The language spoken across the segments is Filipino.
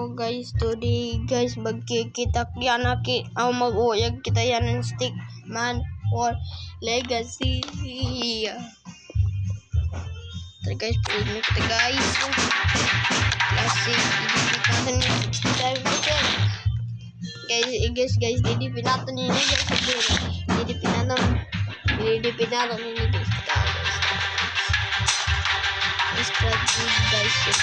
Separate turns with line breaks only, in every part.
guys, today guys magkikita yan mag-uyag kita yan ng Stickman for Legacy. Tara guys, pwede kita guys. Kasi idipit natin yung 65%. Guys, didipit natin yung Legacy. Didipit natin yung Legacy. Strategy guys, shit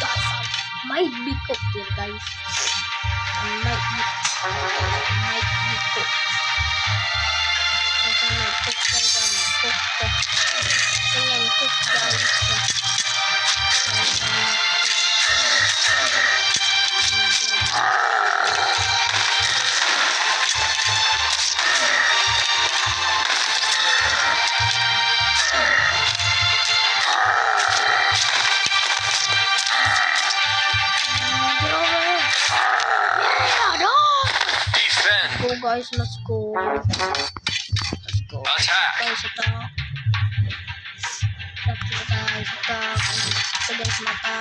guys, I might be cooked here guys. I might be cooked. Go guys, let's go.
Attack.
Guys, attack. Guys, mata.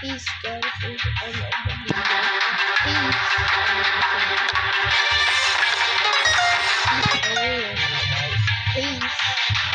Peace guys, is the end of the video. Peace. Peace.